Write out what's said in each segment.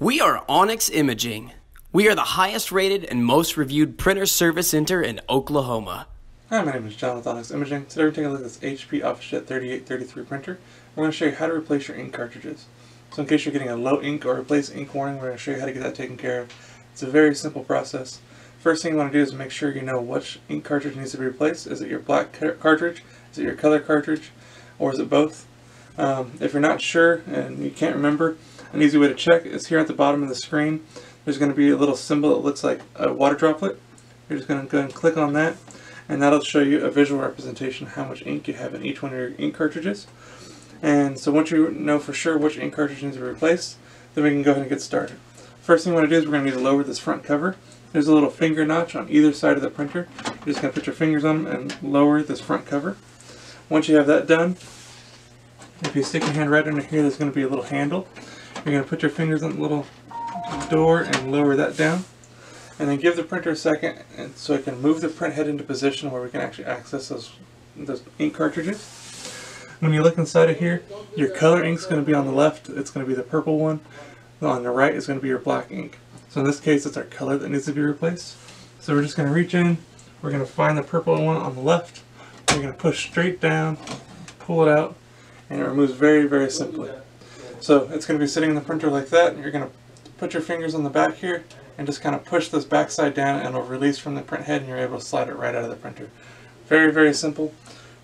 We are Onyx Imaging. We are the highest rated and most reviewed printer service center in Oklahoma. Hi, my name is John with Onyx Imaging. Today we're taking a look at this HP Officejet 3833 printer. We're going to show you how to replace your ink cartridges. So in case you're getting a low ink or replace ink warning, we're going to show you how to get that taken care of. It's a very simple process. First thing you want to do is make sure you know which ink cartridge needs to be replaced. Is it your black cartridge? Is it your color cartridge? Or is it both? If you're not sure and you can't remember, an easy way to check is here at the bottom of the screen. There's going to be a little symbol that looks like a water droplet. You're just going to go and click on that, and that'll show you a visual representation of how much ink you have in each one of your ink cartridges. And so once you know for sure which ink cartridge needs to be replaced, then we can go ahead and get started. First thing we want to do is we're going to need to lower this front cover. There's a little finger notch on either side of the printer. You're just going to put your fingers on them and lower this front cover. Once you have that done, if you stick your hand right under here, there's going to be a little handle. You're going to put your fingers on the little door and lower that down. And then give the printer a second so it can move the print head into position where we can actually access those ink cartridges. When you look inside of here, your color ink is going to be on the left. It's going to be the purple one. On the right is going to be your black ink. So in this case, it's our color that needs to be replaced. So we're just going to reach in. We're going to find the purple one on the left. We're going to push straight down, pull it out, and it removes very, very simply. So it's going to be sitting in the printer like that. You're going to put your fingers on the back here and just kind of push this back side down, and it'll release from the print head, and you're able to slide it right out of the printer. Very, very simple.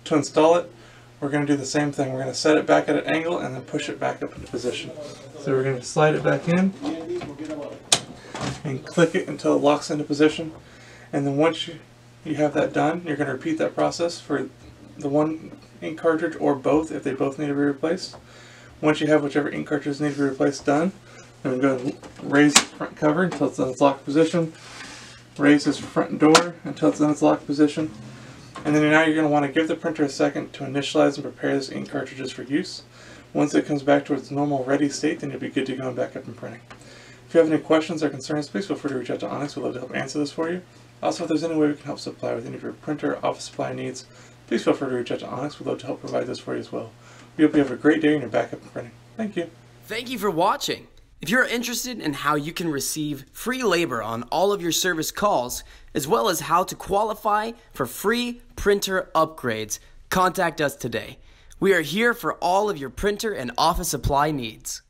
To install it, we're going to do the same thing. We're going to set it back at an angle and then push it back up into position. So we're going to slide it back in and click it until it locks into position. And then once you have that done, you're going to repeat that process for the one ink cartridge or both if they both need to be replaced. Once you have whichever ink cartridge need to be replaced done, then we go and raise the front cover until it's in its locked position. Raise this front door until it's in its locked position. And then now you're going to want to give the printer a second to initialize and prepare this ink cartridges for use. Once it comes back to its normal ready state, then you'll be good to go and back up and printing. If you have any questions or concerns, please feel free to reach out to Onyx. We'd love to help answer this for you. Also, if there's any way we can help supply with any of your printer or office supply needs, please feel free to reach out to Onyx. We'd love to help provide this for you as well. We hope you have a great day and you're back up and printing. Thank you. Thank you for watching. If you're interested in how you can receive free labor on all of your service calls, as well as how to qualify for free printer upgrades, contact us today. We are here for all of your printer and office supply needs.